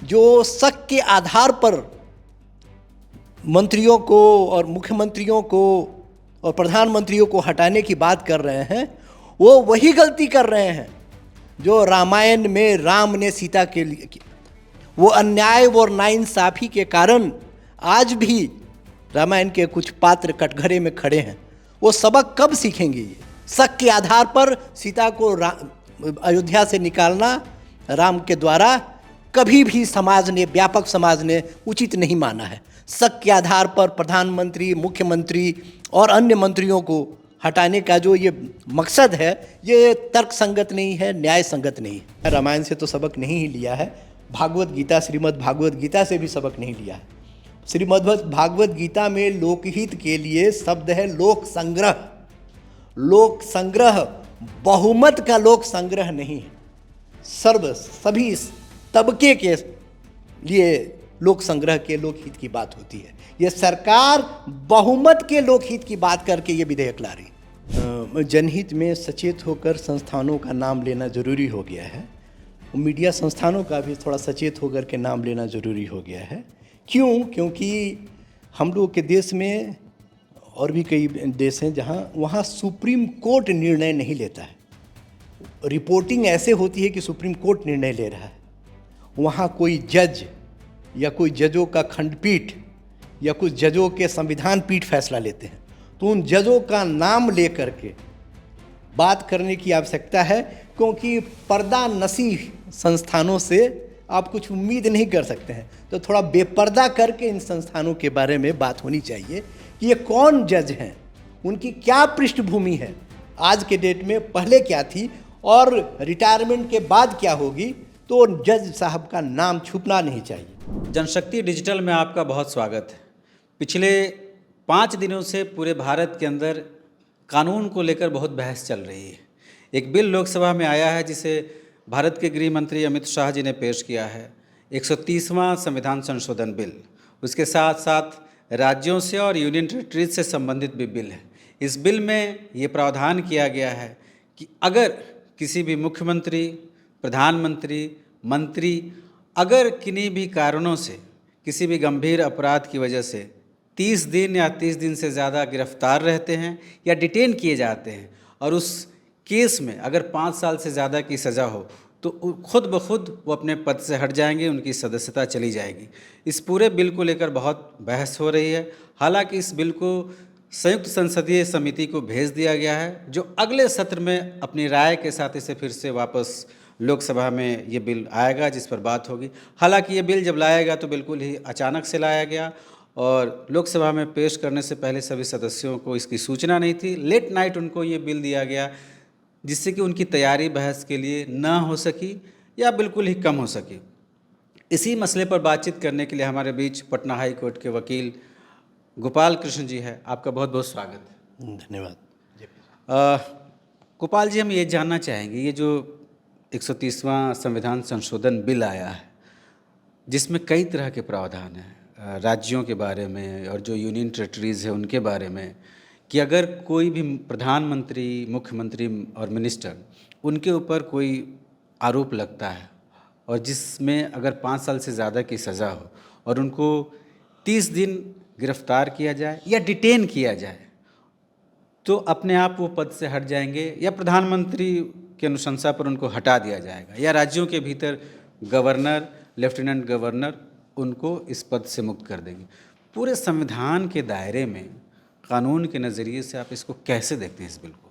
जो शक के आधार पर मंत्रियों को और मुख्यमंत्रियों को और प्रधानमंत्रियों को हटाने की बात कर रहे हैं, वो वही गलती कर रहे हैं जो रामायण में राम ने सीता के लिए की। वो अन्याय और नाइंसाफ़ी के कारण आज भी रामायण के कुछ पात्र कटघरे में खड़े हैं। वो सबक कब सीखेंगे? ये शक के आधार पर सीता को अयोध्या से निकालना राम के द्वारा कभी भी समाज ने, व्यापक समाज ने उचित नहीं माना है। शक के आधार पर प्रधानमंत्री, मुख्यमंत्री और अन्य मंत्रियों को हटाने का जो ये मकसद है, ये तर्क संगत नहीं है, न्याय संगत नहीं है। रामायण से तो सबक नहीं ही लिया है, भागवत गीता, श्रीमद् भागवत गीता से भी सबक नहीं लिया है। श्रीमद् भागवत गीता में लोकहित के लिए शब्द है लोक संग्रह। लोक संग्रह बहुमत का लोक संग्रह नहीं है, सभी तबके के लिए लोक संग्रह के लोकहित की बात होती है। ये सरकार बहुमत के लोकहित की बात करके ये विधेयक ला रही है। जनहित में सचेत होकर संस्थानों का नाम लेना जरूरी हो गया है। मीडिया संस्थानों का भी थोड़ा सचेत होकर के नाम लेना जरूरी हो गया है। क्यों? क्योंकि हम लोग के देश में और भी कई देश हैं वहाँ सुप्रीम कोर्ट निर्णय नहीं लेता है। रिपोर्टिंग ऐसे होती है कि सुप्रीम कोर्ट निर्णय ले रहा है। वहाँ कोई जज या कोई जजों का खंडपीठ या कुछ जजों के संविधान पीठ फैसला लेते हैं, तो उन जजों का नाम लेकर के बात करने की आवश्यकता है, क्योंकि पर्दा नशी संस्थानों से आप कुछ उम्मीद नहीं कर सकते हैं। तो थोड़ा बेपर्दा करके इन संस्थानों के बारे में बात होनी चाहिए कि ये कौन जज हैं, उनकी क्या पृष्ठभूमि है, आज के डेट में पहले क्या थी और रिटायरमेंट के बाद क्या होगी। तो जज साहब का नाम छुपना नहीं चाहिए। जनशक्ति डिजिटल में आपका बहुत स्वागत है। पिछले 5 दिनों से पूरे भारत के अंदर कानून को लेकर बहुत बहस चल रही है। एक बिल लोकसभा में आया है जिसे भारत के गृह मंत्री अमित शाह जी ने पेश किया है, 130वां संविधान संशोधन बिल। उसके साथ साथ राज्यों से और यूनियन टेरिटरीज से संबंधित भी बिल है। इस बिल में ये प्रावधान किया गया है कि अगर किसी भी मुख्यमंत्री, प्रधानमंत्री, मंत्री अगर किन्हीं भी कारणों से किसी भी गंभीर अपराध की वजह से 30 दिन या 30 दिन से ज़्यादा गिरफ्तार रहते हैं या डिटेन किए जाते हैं और उस केस में अगर 5 साल से ज़्यादा की सज़ा हो, तो खुद ब खुद वो अपने पद से हट जाएंगे, उनकी सदस्यता चली जाएगी। इस पूरे बिल को लेकर बहुत बहस हो रही है। हालांकि इस बिल को संयुक्त संसदीय समिति को भेज दिया गया है, जो अगले सत्र में अपनी राय के साथ इसे फिर से वापस लोकसभा में ये बिल आएगा, जिस पर बात होगी। हालांकि ये बिल जब लाया गया तो बिल्कुल ही अचानक से लाया गया और लोकसभा में पेश करने से पहले सभी सदस्यों को इसकी सूचना नहीं थी। लेट नाइट उनको ये बिल दिया गया, जिससे कि उनकी तैयारी बहस के लिए ना हो सकी या बिल्कुल ही कम हो सकी। इसी मसले पर बातचीत करने के लिए हमारे बीच पटना हाई कोर्ट के वकील गोपाल कृष्ण जी है। आपका बहुत बहुत स्वागत है। धन्यवाद। गोपाल जी, हम ये जानना चाहेंगे, ये जो 130वां संविधान संशोधन बिल आया है, जिसमें कई तरह के प्रावधान हैं राज्यों के बारे में और जो यूनियन टेरिटरीज़ है उनके बारे में, कि अगर कोई भी प्रधानमंत्री, मुख्यमंत्री और मिनिस्टर, उनके ऊपर कोई आरोप लगता है और जिसमें अगर 5 साल से ज़्यादा की सज़ा हो और उनको 30 दिन गिरफ्तार किया जाए या डिटेन किया जाए, तो अपने आप वो पद से हट जाएंगे या प्रधानमंत्री की अनुशंसा पर उनको हटा दिया जाएगा, या राज्यों के भीतर गवर्नर, लेफ्टिनेंट गवर्नर उनको इस पद से मुक्त कर देंगे। पूरे संविधान के दायरे में, कानून के नज़रिए से आप इसको कैसे देखते हैं इस बिल को?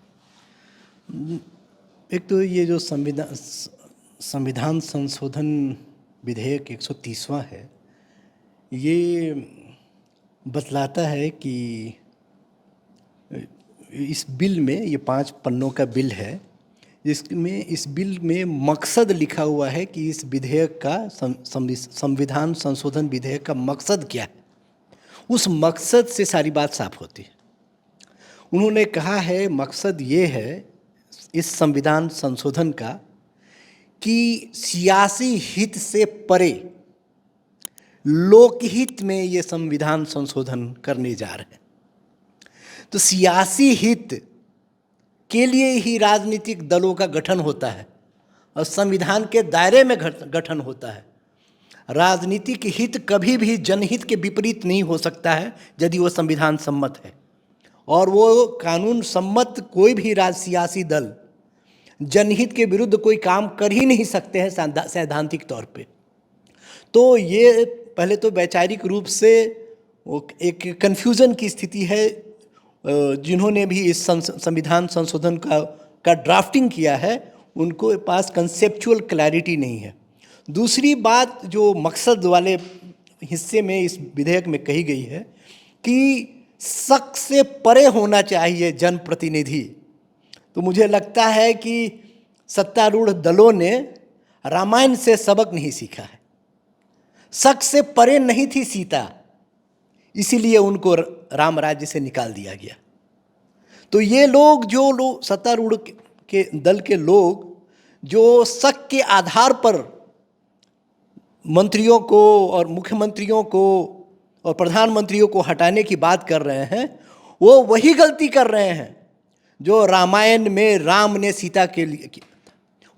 एक तो ये जो संविधान संशोधन विधेयक 130वां है, ये बतलाता है कि इस बिल में, ये 5 पन्नों का बिल है, जिसमें इस बिल में मकसद लिखा हुआ है कि इस विधेयक का, संविधान संशोधन विधेयक का मकसद क्या है। उस मकसद से सारी बात साफ होती है। उन्होंने कहा है मकसद ये है इस संविधान संशोधन का कि सियासी हित से परे लोकहित में ये संविधान संशोधन करने जा रहे हैं। तो सियासी हित के लिए ही राजनीतिक दलों का गठन होता है और संविधान के दायरे में गठन होता है। राजनीतिक हित कभी भी जनहित के विपरीत नहीं हो सकता है यदि वो संविधान सम्मत है, और वो कानून सम्मत कोई भी सियासी दल जनहित के विरुद्ध कोई काम कर ही नहीं सकते हैं सैद्धांतिक तौर पे। तो ये पहले तो वैचारिक रूप से वो एक कन्फ्यूज़न की स्थिति है। जिन्होंने भी इस संविधान संशोधन का ड्राफ्टिंग किया है उनको पास कंसेप्चुअल क्लैरिटी नहीं है। दूसरी बात जो मकसद वाले हिस्से में इस विधेयक में कही गई है कि शक से परे होना चाहिए जनप्रतिनिधि। तो मुझे लगता है कि सत्तारूढ़ दलों ने रामायण से सबक नहीं सीखा है। शक से परे नहीं थी सीता, इसीलिए उनको राम राज्य से निकाल दिया गया। तो ये लोग सत्तारूढ़ के दल के लोग जो शक के आधार पर मंत्रियों को और मुख्यमंत्रियों को और प्रधानमंत्रियों को हटाने की बात कर रहे हैं, वो वही गलती कर रहे हैं जो रामायण में राम ने सीता के लिए किया।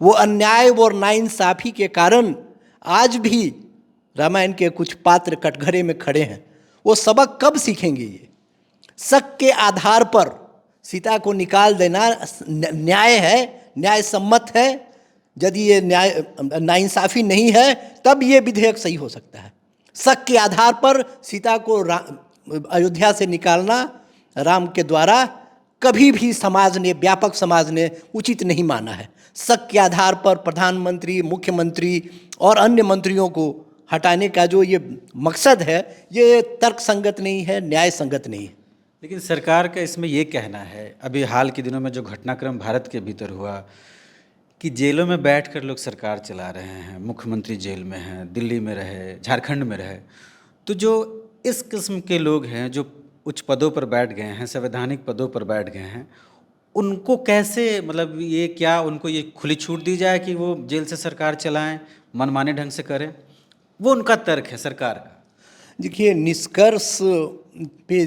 वो अन्याय और नाइंसाफ़ी के कारण आज भी रामायण के कुछ पात्र कटघरे में खड़े हैं। वो सबक कब सीखेंगे? ये शक के आधार पर सीता को निकाल देना न्याय है, न्याय सम्मत है। यदि ये न्याय नाइंसाफ़ी नहीं है तब ये विधेयक सही हो सकता है। शक के आधार पर सीता को अयोध्या से निकालना राम के द्वारा कभी भी समाज ने, व्यापक समाज ने उचित नहीं माना है। शक के आधार पर प्रधानमंत्री, मुख्यमंत्री और अन्य मंत्रियों को हटाने का जो ये मकसद है, ये तर्क संगत नहीं है, न्याय संगत नहीं है। लेकिन सरकार का इसमें ये कहना है, अभी हाल के दिनों में जो घटनाक्रम भारत के भीतर हुआ कि जेलों में बैठकर लोग सरकार चला रहे हैं, मुख्यमंत्री जेल में हैं, दिल्ली में रहे, झारखंड में रहे, तो जो इस किस्म के लोग हैं जो उच्च पदों पर बैठ गए हैं, संवैधानिक पदों पर बैठ गए हैं, उनको कैसे, मतलब ये क्या उनको ये खुली छूट दी जाए कि वो जेल से सरकार चलाएं, मनमाने ढंग से करें? वो उनका तर्क है सरकार का। देखिए, निष्कर्ष पे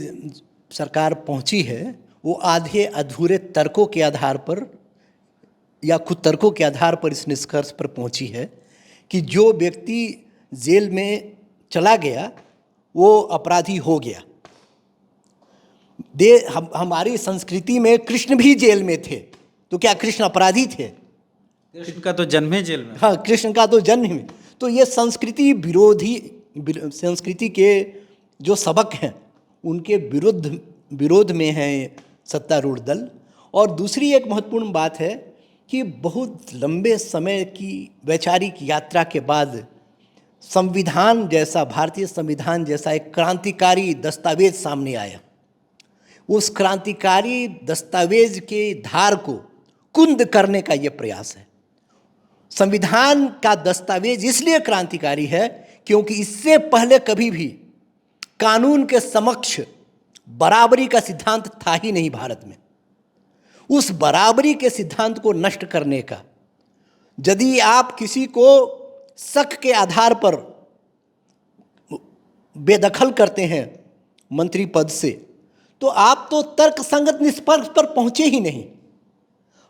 सरकार पहुंची है वो आधे अधूरे तर्कों के आधार पर या खुद तर्कों के आधार पर इस निष्कर्ष पर पहुंची है कि जो व्यक्ति जेल में चला गया वो अपराधी हो गया। हमारी संस्कृति में कृष्ण भी जेल में थे, तो क्या कृष्ण अपराधी थे? कृष्ण का तो जन्म ही जेल में। हाँ, कृष्ण का तो जन्म ही। तो ये संस्कृति के जो सबक हैं उनके विरोध में है सत्तारूढ़ दल। और दूसरी एक महत्वपूर्ण बात है कि बहुत लंबे समय की वैचारिक यात्रा के बाद संविधान जैसा, भारतीय संविधान जैसा एक क्रांतिकारी दस्तावेज सामने आया। उस क्रांतिकारी दस्तावेज के धार को कुंद करने का ये प्रयास है। संविधान का दस्तावेज इसलिए क्रांतिकारी है क्योंकि इससे पहले कभी भी कानून के समक्ष बराबरी का सिद्धांत था ही नहीं भारत में। उस बराबरी के सिद्धांत को नष्ट करने का, यदि आप किसी को शक के आधार पर बेदखल करते हैं मंत्री पद से, तो आप तो तर्क संगत निष्कर्ष पर पहुंचे ही नहीं।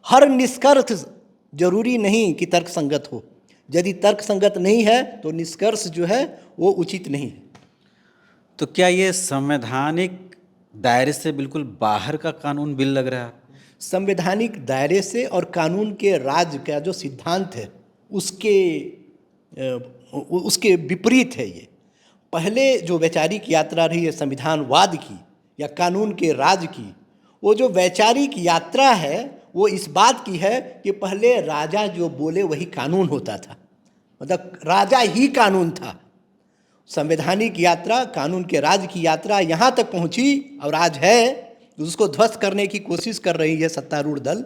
हर निष्कर्ष जरूरी नहीं कि तर्क संगत हो। यदि तर्क संगत नहीं है तो निष्कर्ष जो है वो उचित नहीं है। तो क्या ये संवैधानिक दायरे से बिल्कुल बाहर का कानून बिल लग रहा है? संवैधानिक दायरे से और कानून के राज का जो सिद्धांत है उसके विपरीत है ये। पहले जो वैचारिक यात्रा रही है संविधानवाद की या कानून के राज की, वो जो वैचारिक यात्रा है वो इस बात की है कि पहले राजा जो बोले वही कानून होता था, मतलब राजा ही कानून था। संवैधानिक यात्रा, कानून के राज की यात्रा यहाँ तक पहुँची और आज है उसको ध्वस्त करने की कोशिश कर रही है सत्तारूढ़ दल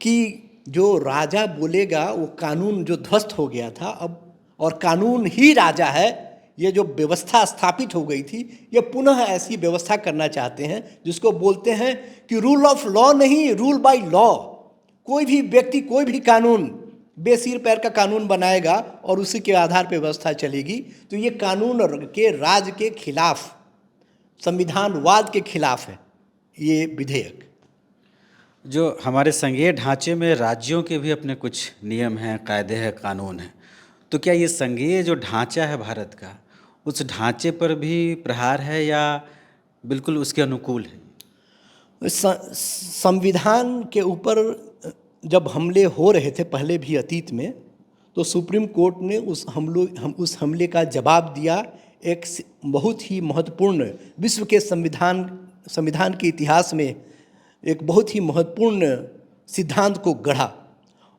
कि जो राजा बोलेगा वो कानून जो ध्वस्त हो गया था अब, और कानून ही राजा है, ये जो व्यवस्था स्थापित हो गई थी, ये पुनः ऐसी व्यवस्था करना चाहते हैं जिसको बोलते हैं कि रूल ऑफ लॉ नहीं, रूल बाय लॉ। कोई भी व्यक्ति कोई भी कानून बेसिर पैर का कानून बनाएगा और उसी के आधार पर व्यवस्था चलेगी। तो ये कानून के राज के खिलाफ, संविधानवाद के खिलाफ है ये विधेयक। जो हमारे संघीय ढांचे में राज्यों के भी अपने कुछ नियम हैं, कायदे हैं, कानून हैं, तो क्या ये संघीय जो ढांचा है भारत का, उस ढांचे पर भी प्रहार है या बिल्कुल उसके अनुकूल है? संविधान के ऊपर जब हमले हो रहे थे पहले भी अतीत में, तो सुप्रीम कोर्ट ने उस हमले का जवाब दिया। एक बहुत ही महत्वपूर्ण, विश्व के संविधान के इतिहास में एक बहुत ही महत्वपूर्ण सिद्धांत को गढ़ा,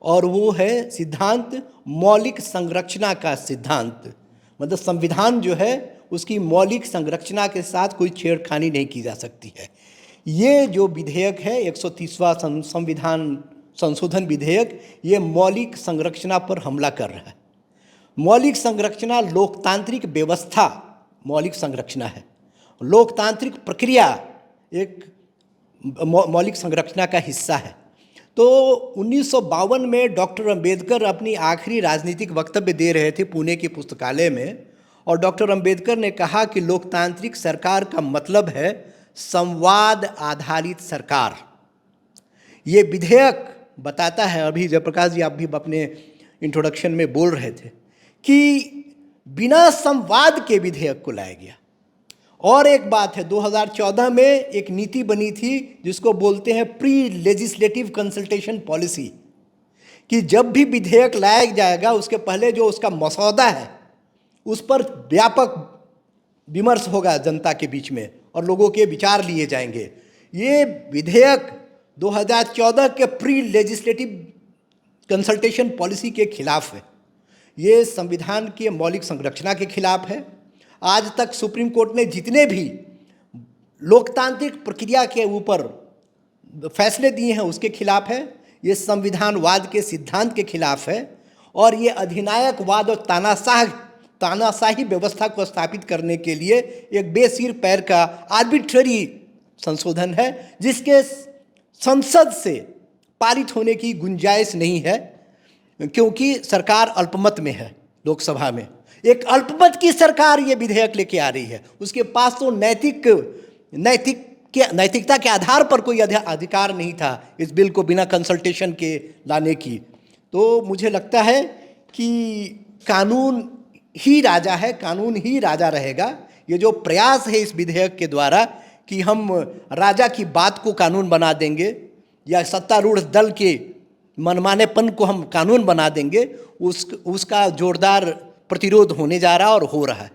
और वो है सिद्धांत मौलिक संरचना का सिद्धांत। मतलब संविधान जो है उसकी मौलिक संरचना के साथ कोई छेड़खानी नहीं की जा सकती है। ये जो विधेयक है 130वां संविधान संशोधन विधेयक, ये मौलिक संरचना पर हमला कर रहा है। मौलिक संरचना लोकतांत्रिक व्यवस्था मौलिक संरचना है, लोकतांत्रिक प्रक्रिया एक मौलिक संरचना का हिस्सा है। तो 1952 में डॉक्टर अंबेडकर अपनी आखिरी राजनीतिक वक्तव्य दे रहे थे पुणे के पुस्तकालय में, और डॉक्टर अंबेडकर ने कहा कि लोकतांत्रिक सरकार का मतलब है संवाद आधारित सरकार। ये विधेयक बताता है, अभी जयप्रकाश जी आप भी अपने इंट्रोडक्शन में बोल रहे थे कि बिना संवाद के विधेयक को लाया गया। और एक बात है, 2014 में एक नीति बनी थी जिसको बोलते हैं प्री लेजिस्लेटिव कंसल्टेशन पॉलिसी, कि जब भी विधेयक लाया जाएगा उसके पहले जो उसका मसौदा है उस पर व्यापक विमर्श होगा जनता के बीच में और लोगों के विचार लिए जाएंगे। ये विधेयक 2014 के प्री लेजिस्लेटिव कंसल्टेशन पॉलिसी के खिलाफ है। ये संविधान की मौलिक संरचना के खिलाफ है। आज तक सुप्रीम कोर्ट ने जितने भी लोकतांत्रिक प्रक्रिया के ऊपर फैसले दिए हैं उसके खिलाफ है। ये संविधानवाद के सिद्धांत के खिलाफ है, और ये अधिनायकवाद और तानाशाही व्यवस्था को स्थापित करने के लिए एक बेसिर पैर का आर्बिट्ररी संशोधन है, जिसके संसद से पारित होने की गुंजाइश नहीं है, क्योंकि सरकार अल्पमत में है। लोकसभा में एक अल्पमत की सरकार ये विधेयक लेके आ रही है। उसके पास तो नैतिकता के आधार पर कोई अधिकार नहीं था इस बिल को बिना कंसल्टेशन के लाने की। तो मुझे लगता है कि कानून ही राजा है, कानून ही राजा रहेगा। ये जो प्रयास है इस विधेयक के द्वारा कि हम राजा की बात को कानून बना देंगे या सत्तारूढ़ दल के मनमानेपन को हम कानून बना देंगे, उसका जोरदार प्रतिरोध होने जा रहा और हो रहा है।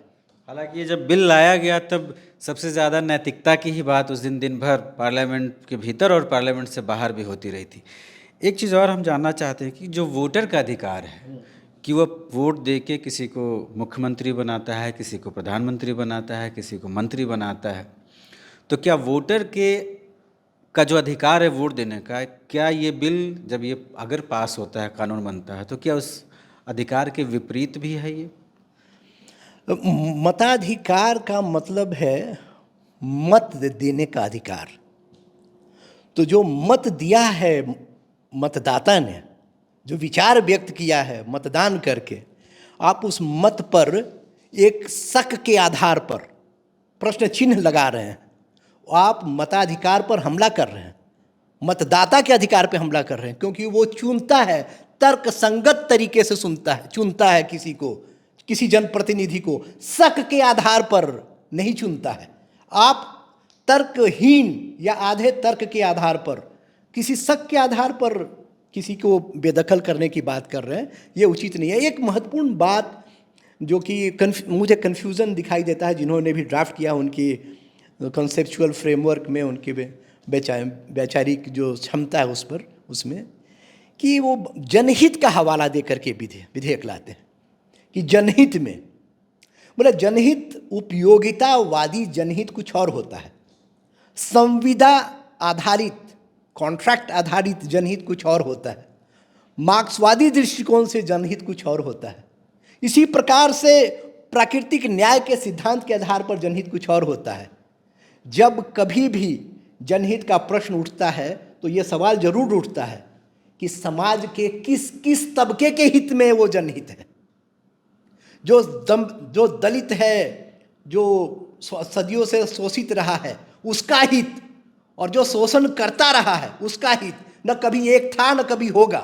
हालांकि ये जब बिल लाया गया तब सबसे ज़्यादा नैतिकता की ही बात उस दिन भर पार्लियामेंट के भीतर और पार्लियामेंट से बाहर भी होती रही थी। एक चीज़ और हम जानना चाहते हैं कि जो वोटर का अधिकार है कि वह वोट दे के किसी को मुख्यमंत्री बनाता है, किसी को प्रधानमंत्री बनाता है, किसी को मंत्री बनाता है, तो क्या वोटर का जो अधिकार है वोट देने का, क्या ये बिल जब ये अगर पास होता है, कानून बनता है, तो क्या उस अधिकार के विपरीत भी है ये? मताधिकार का मतलब है मत देने का अधिकार। तो जो मत दिया है मतदाता ने, जो विचार व्यक्त किया है मतदान करके, आप उस मत पर एक शक के आधार पर प्रश्न चिन्ह लगा रहे हैं। आप मताधिकार पर हमला कर रहे हैं, मतदाता के अधिकार पर हमला कर रहे हैं, क्योंकि वो चुनता है, तर्क संगत तरीके से चुनता है किसी जनप्रतिनिधि को, शक के आधार पर नहीं चुनता है। आप तर्कहीन या आधे तर्क के आधार पर, किसी शक के आधार पर किसी को बेदखल करने की बात कर रहे हैं, ये उचित नहीं है। एक महत्वपूर्ण बात जो कि मुझे कन्फ्यूज़न दिखाई देता है, जिन्होंने भी ड्राफ्ट किया उनकी कॉन्सेप्चुअल फ्रेमवर्क में, उनकी वैचारिक जो क्षमता है उसमें कि वो जनहित का हवाला दे करके विधेयक लाते हैं कि जनहित में, बोले जनहित उपयोगितावादी जनहित कुछ और होता है, संविदा आधारित कॉन्ट्रैक्ट आधारित जनहित कुछ और होता है, मार्क्सवादी दृष्टिकोण से जनहित कुछ और होता है। इसी प्रकार से प्राकृतिक न्याय के सिद्धांत के आधार पर जनहित कुछ और होता है। जब कभी भी जनहित का प्रश्न उठता है तो ये सवाल जरूर उठता है कि समाज के किस तबके के हित में वो जनहित है। जो दलित है, जो सदियों से शोषित रहा है, उसका हित, और जो शोषण करता रहा है उसका हित न कभी एक था न कभी होगा।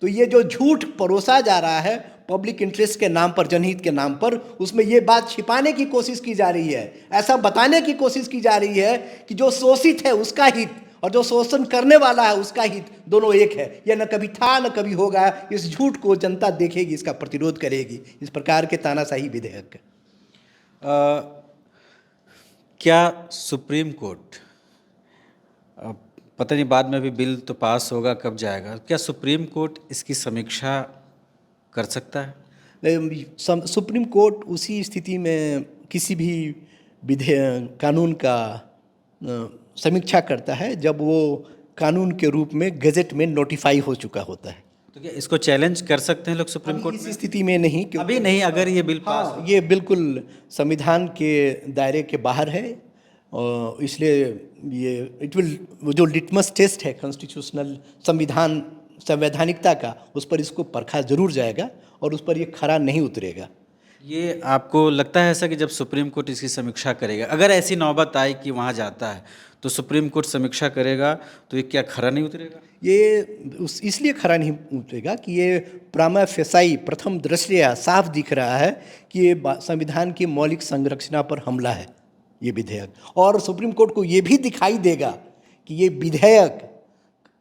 तो ये जो झूठ परोसा जा रहा है पब्लिक इंटरेस्ट के नाम पर, जनहित के नाम पर, उसमें ये बात छिपाने की कोशिश की जा रही है, ऐसा बताने की कोशिश की जा रही है कि जो शोषित है उसका हित और जो शोषण करने वाला है उसका हित दोनों एक है। यह न कभी था न कभी होगा। इस झूठ को जनता देखेगी, इसका प्रतिरोध करेगी। इस प्रकार के तानाशाही विधेयक क्या सुप्रीम कोर्ट, पता नहीं बाद में भी बिल तो पास होगा, कब जाएगा, क्या सुप्रीम कोर्ट इसकी समीक्षा कर सकता है? सुप्रीम कोर्ट उसी स्थिति में किसी भी कानून का समीक्षा करता है जब वो कानून के रूप में गजट में नोटिफाई हो चुका होता है। तो क्या इसको चैलेंज कर सकते हैं लोग सुप्रीम कोर्ट इस स्थिति में नहीं, क्योंकि अभी नहीं, अगर ये बिल पास हाँ, ये बिल्कुल संविधान के दायरे के बाहर है और इसलिए ये जो लिटमस टेस्ट है कॉन्स्टिट्यूशनल संवैधानिकता का, उस पर इसको परखा जरूर जाएगा और उस पर ये खरा नहीं उतरेगा। ये आपको लगता है ऐसा कि जब सुप्रीम कोर्ट इसकी समीक्षा करेगा, अगर ऐसी नौबत आई कि वहाँ जाता है तो सुप्रीम कोर्ट समीक्षा करेगा, तो ये क्या खरा नहीं उतरेगा? ये इसलिए खरा नहीं उतरेगा कि ये प्रामा फेसाई प्रथम दृष्टया साफ दिख रहा है कि ये संविधान की मौलिक संरचना पर हमला है ये विधेयक। और सुप्रीम कोर्ट को ये भी दिखाई देगा कि ये विधेयक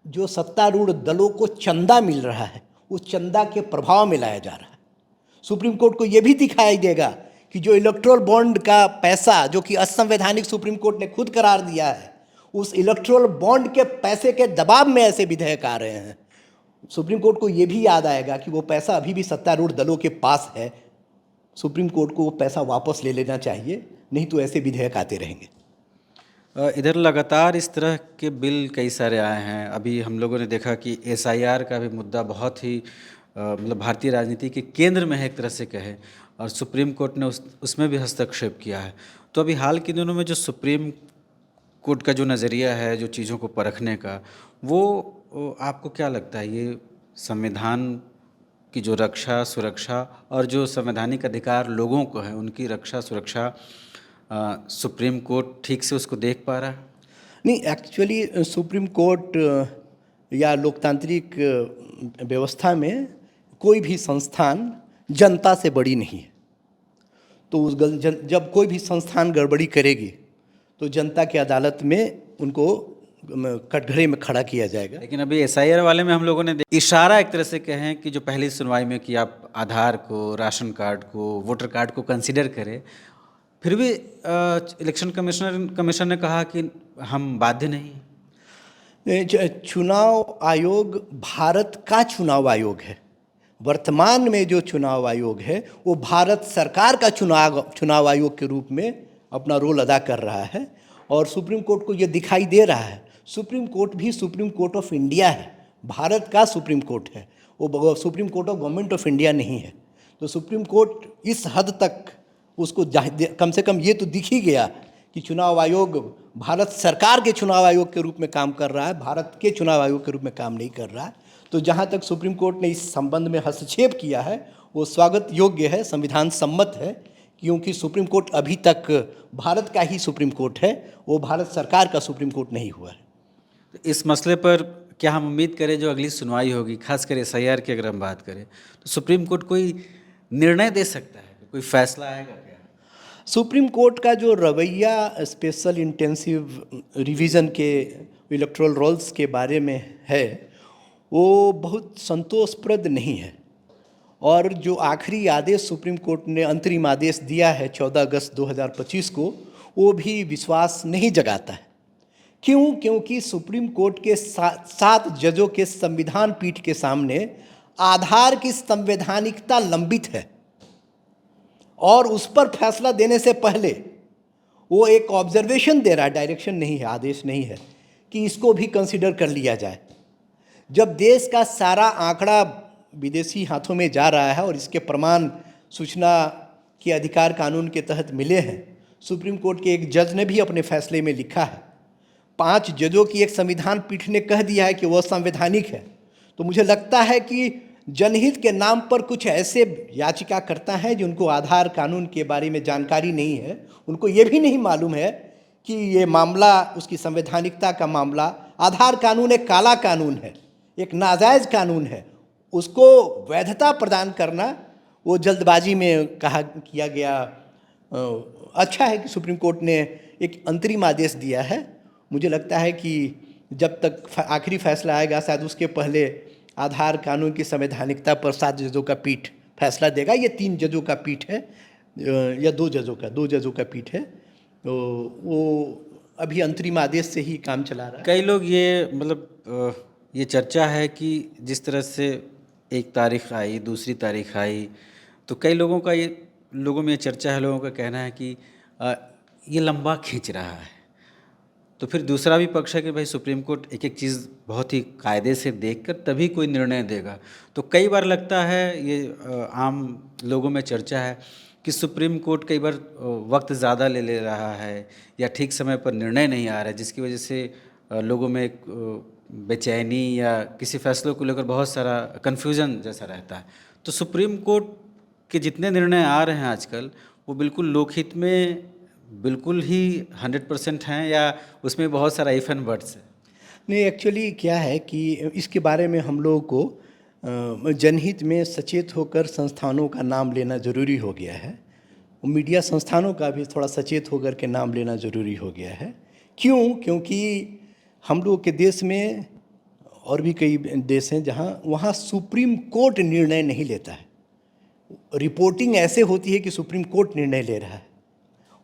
जो सत्तारूढ़ दलों को चंदा मिल रहा है, उस चंदा के प्रभाव में लाया जा रहा है। सुप्रीम कोर्ट को यह भी दिखाई देगा कि जो इलेक्टोरल बॉन्ड का पैसा, जो कि असंवैधानिक सुप्रीम कोर्ट ने खुद करार दिया है, उस इलेक्टोरल बॉन्ड के पैसे के दबाव में ऐसे विधेयक आ रहे हैं। सुप्रीम कोर्ट को यह भी याद आएगा कि वो पैसा अभी भी सत्तारूढ़ दलों के पास है। सुप्रीम कोर्ट को वो पैसा वापस ले लेना चाहिए, नहीं तो ऐसे विधेयक आते रहेंगे। इधर लगातार इस तरह के बिल कई सारे आए हैं। अभी हम लोगों ने देखा कि SIR का भी मुद्दा बहुत ही मतलब भारतीय राजनीति के केंद्र में है एक तरह से कहे, और सुप्रीम कोर्ट ने उसमें भी हस्तक्षेप किया है। तो अभी हाल के दिनों में जो सुप्रीम कोर्ट का जो नज़रिया है जो चीज़ों को परखने का, वो आपको क्या लगता है, ये संविधान की जो रक्षा सुरक्षा और जो संवैधानिक अधिकार लोगों को है उनकी रक्षा सुरक्षा सुप्रीम कोर्ट ठीक से उसको देख पा रहा है? नहीं, एक्चुअली सुप्रीम कोर्ट या लोकतांत्रिक व्यवस्था में कोई भी संस्थान जनता से बड़ी नहीं है। तो जब कोई भी संस्थान गड़बड़ी करेगी तो जनता की अदालत में उनको कटघरे में खड़ा किया जाएगा। लेकिन अभी SIR वाले में हम लोगों ने इशारा एक तरह से कहें कि जो पहली सुनवाई में कि आप आधार को, राशन कार्ड को, वोटर कार्ड को कंसिडर करें, फिर भी इलेक्शन कमीशन ने कहा कि हम बाध्य नहीं। चुनाव आयोग भारत का चुनाव आयोग है। वर्तमान में जो चुनाव आयोग है वो भारत सरकार का चुनाव आयोग के रूप में अपना रोल अदा कर रहा है और सुप्रीम कोर्ट को ये दिखाई दे रहा है। सुप्रीम कोर्ट भी सुप्रीम कोर्ट ऑफ इंडिया है, भारत का सुप्रीम कोर्ट है, वो supreme court of government of India नहीं है। तो सुप्रीम कोर्ट इस हद तक उसको कम से कम ये तो दिख ही गया कि चुनाव आयोग भारत सरकार के चुनाव आयोग के रूप में काम कर रहा है, भारत के चुनाव आयोग के रूप में काम नहीं कर रहा है। तो जहाँ तक सुप्रीम कोर्ट ने इस संबंध में हस्तक्षेप किया है वो स्वागत योग्य है, संविधान सम्मत है, क्योंकि सुप्रीम कोर्ट अभी तक भारत का ही सुप्रीम कोर्ट है, वो भारत सरकार का सुप्रीम कोर्ट नहीं हुआ है। तो इस मसले पर क्या हम उम्मीद करें जो अगली सुनवाई होगी, खासकर SIR की अगर हम बात करें, तो सुप्रीम कोर्ट कोई निर्णय दे सकता है, कोई फैसला आएगा क्या? सुप्रीम कोर्ट का जो रवैया स्पेशल इंटेंसिव रिवीजन के इलेक्टोरल रोल्स के बारे में है वो बहुत संतोषप्रद नहीं है। और जो आखिरी आदेश सुप्रीम कोर्ट ने अंतरिम आदेश दिया है 14 अगस्त 2025 को, वो भी विश्वास नहीं जगाता है। क्यों? क्योंकि सुप्रीम कोर्ट के 7 जजों के संविधान पीठ के सामने आधार की संवैधानिकता लंबित है और उस पर फैसला देने से पहले वो एक ऑब्जर्वेशन दे रहा है, डायरेक्शन नहीं है, आदेश नहीं है, कि इसको भी कंसीडर कर लिया जाए। जब देश का सारा आंकड़ा विदेशी हाथों में जा रहा है और इसके प्रमाण सूचना के अधिकार कानून के तहत मिले हैं, सुप्रीम कोर्ट के एक जज ने भी अपने फैसले में लिखा है, 5 जजों की एक संविधान पीठ ने कह दिया है कि वह संवैधानिक है। तो मुझे लगता है कि जनहित के नाम पर कुछ ऐसे याचिकाकर्ता हैं जिनको आधार कानून के बारे में जानकारी नहीं है, उनको ये भी नहीं मालूम है कि ये मामला, उसकी संवैधानिकता का मामला, आधार कानून एक काला कानून है, एक नाजायज़ कानून है, उसको वैधता प्रदान करना वो जल्दबाजी में किया गया। अच्छा है कि सुप्रीम कोर्ट ने एक अंतरिम आदेश दिया है। मुझे लगता है कि जब तक आखिरी फैसला आएगा, शायद उसके पहले आधार कानून की संवैधानिकता पर 7 जजों का पीठ फैसला देगा। ये 3 जजों का पीठ है या 2 जजों का पीठ है। तो वो अभी अंतरिम आदेश से ही काम चला रहा है। कई लोग ये मतलब ये चर्चा है कि जिस तरह से एक तारीख आई, दूसरी तारीख आई, तो कई लोगों में ये चर्चा है, लोगों का कहना है कि ये लंबा खींच रहा है। तो फिर दूसरा भी पक्ष है कि भाई सुप्रीम कोर्ट एक एक चीज़ बहुत ही कायदे से देखकर तभी कोई निर्णय देगा। तो कई बार लगता है, ये आम लोगों में चर्चा है कि सुप्रीम कोर्ट कई बार वक्त ज़्यादा ले रहा है या ठीक समय पर निर्णय नहीं आ रहा है, जिसकी वजह से लोगों में एक बेचैनी या किसी फैसलों को लेकर बहुत सारा कन्फ्यूज़न जैसा रहता है। तो सुप्रीम कोर्ट के जितने निर्णय आ रहे हैं आजकल, वो बिल्कुल लोकहित में बिल्कुल ही 100% हैं या उसमें बहुत सारा इफ एंड बट्स है? नहीं, एक्चुअली क्या है कि इसके बारे में हम लोगों को जनहित में सचेत होकर संस्थानों का नाम लेना ज़रूरी हो गया है। मीडिया संस्थानों का भी थोड़ा सचेत होकर के नाम लेना ज़रूरी हो गया है। क्यों? क्योंकि हम लोग के देश में और भी कई देश हैं वहाँ सुप्रीम कोर्ट निर्णय नहीं लेता है। रिपोर्टिंग ऐसे होती है कि सुप्रीम कोर्ट निर्णय ले रहा है।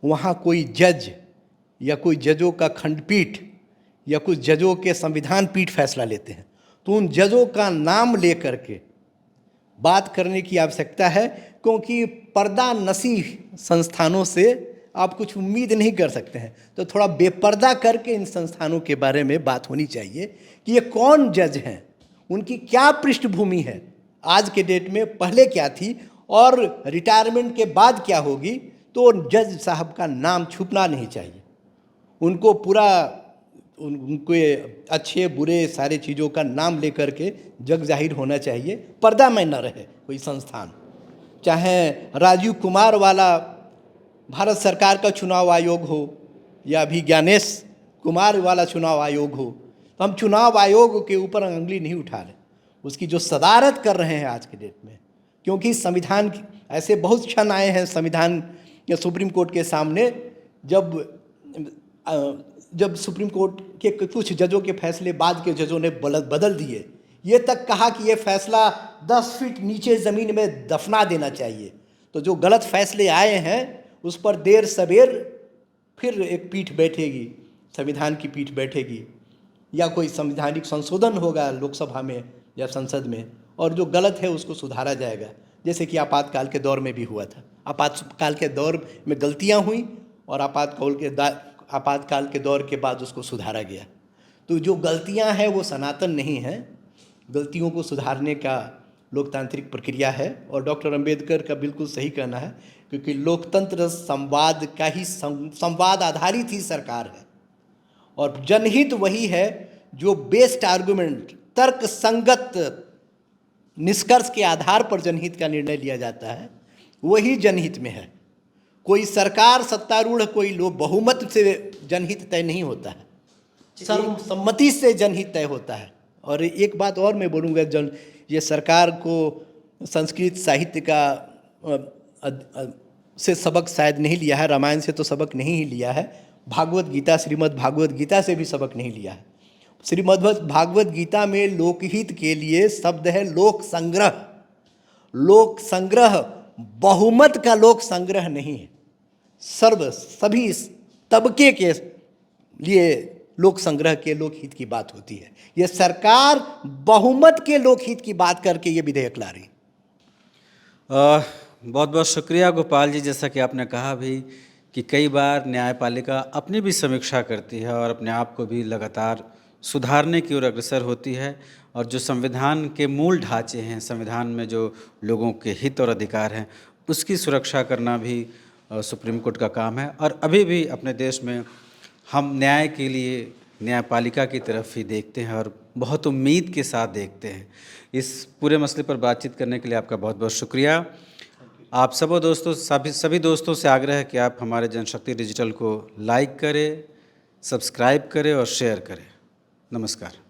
वहाँ कोई जज या कोई जजों का खंडपीठ या कुछ जजों के संविधान पीठ फैसला लेते हैं। तो उन जजों का नाम ले करके बात करने की आवश्यकता है, क्योंकि पर्दा नशी संस्थानों से आप कुछ उम्मीद नहीं कर सकते हैं। तो थोड़ा बेपर्दा करके इन संस्थानों के बारे में बात होनी चाहिए कि ये कौन जज हैं, उनकी क्या पृष्ठभूमि है, आज के डेट में पहले क्या थी और रिटायरमेंट के बाद क्या होगी। तो जज साहब का नाम छुपना नहीं चाहिए। उनको पूरा उनके अच्छे बुरे सारे चीज़ों का नाम लेकर के जग जाहिर होना चाहिए। पर्दा में न रहे कोई संस्थान। चाहे राजीव कुमार वाला भारत सरकार का चुनाव आयोग हो या अभी ज्ञानेश कुमार वाला चुनाव आयोग हो, तो हम चुनाव आयोग के ऊपर उंगली नहीं उठा रहे। उसकी जो सदारत कर रहे हैं आज के डेट में, क्योंकि संविधान ऐसे बहुत क्षण आए हैं संविधान या सुप्रीम कोर्ट के सामने, जब सुप्रीम कोर्ट के कुछ जजों के फैसले बाद के जजों ने बदल दिए। ये तक कहा कि ये फैसला 10 फीट नीचे ज़मीन में दफना देना चाहिए। तो जो गलत फैसले आए हैं उस पर देर सवेर फिर एक पीठ बैठेगी, संविधान की पीठ बैठेगी, या कोई संवैधानिक संशोधन होगा लोकसभा में या संसद में, और जो गलत है उसको सुधारा जाएगा। जैसे कि आपातकाल के दौर में भी हुआ था। आपातकाल के दौर में गलतियां हुई और आपातकाल के दौर के बाद उसको सुधारा गया। तो जो गलतियां हैं वो सनातन नहीं हैं। गलतियों को सुधारने का लोकतांत्रिक प्रक्रिया है, और डॉक्टर अंबेडकर का बिल्कुल सही कहना है, क्योंकि लोकतंत्र संवाद का ही संवाद आधारित ही सरकार है। और जनहित वही है जो बेस्ड आर्गुमेंट, तर्क संगत निष्कर्ष के आधार पर जनहित का निर्णय लिया जाता है, वही जनहित में है। कोई सरकार सत्तारूढ़, कोई लोग बहुमत से जनहित तय नहीं होता है, सर्वसम्मति से जनहित तय होता है। और एक बात और मैं बोलूँगा, ये सरकार को संस्कृत साहित्य का से सबक शायद नहीं लिया है, रामायण से तो सबक नहीं ही लिया है, भागवत गीता, श्रीमद् भागवत गीता से भी सबक नहीं लिया है। श्रीमद् भागवत गीता में लोकहित के लिए शब्द है लोक संग्रह। लोक संग्रह बहुमत का लोक संग्रह नहीं है, सभी तबके के लिए लोक संग्रह के लोकहित की बात होती है। यह सरकार बहुमत के लोकहित की बात करके ये विधेयक ला रही। बहुत बहुत शुक्रिया गोपाल जी। जैसा कि आपने कहा भी कि कई बार न्यायपालिका अपनी भी समीक्षा करती है और अपने आप को भी लगातार सुधारने की ओर अग्रसर होती है, और जो संविधान के मूल ढांचे हैं, संविधान में जो लोगों के हित और अधिकार हैं, उसकी सुरक्षा करना भी सुप्रीम कोर्ट का काम है। और अभी भी अपने देश में हम न्याय के लिए न्यायपालिका की तरफ ही देखते हैं और बहुत उम्मीद के साथ देखते हैं। इस पूरे मसले पर बातचीत करने के लिए आपका बहुत बहुत शुक्रिया। आप सभी दोस्तों से आग्रह है कि आप हमारे जनशक्ति डिजिटल को लाइक करें, सब्सक्राइब करें और शेयर करें। नमस्कार।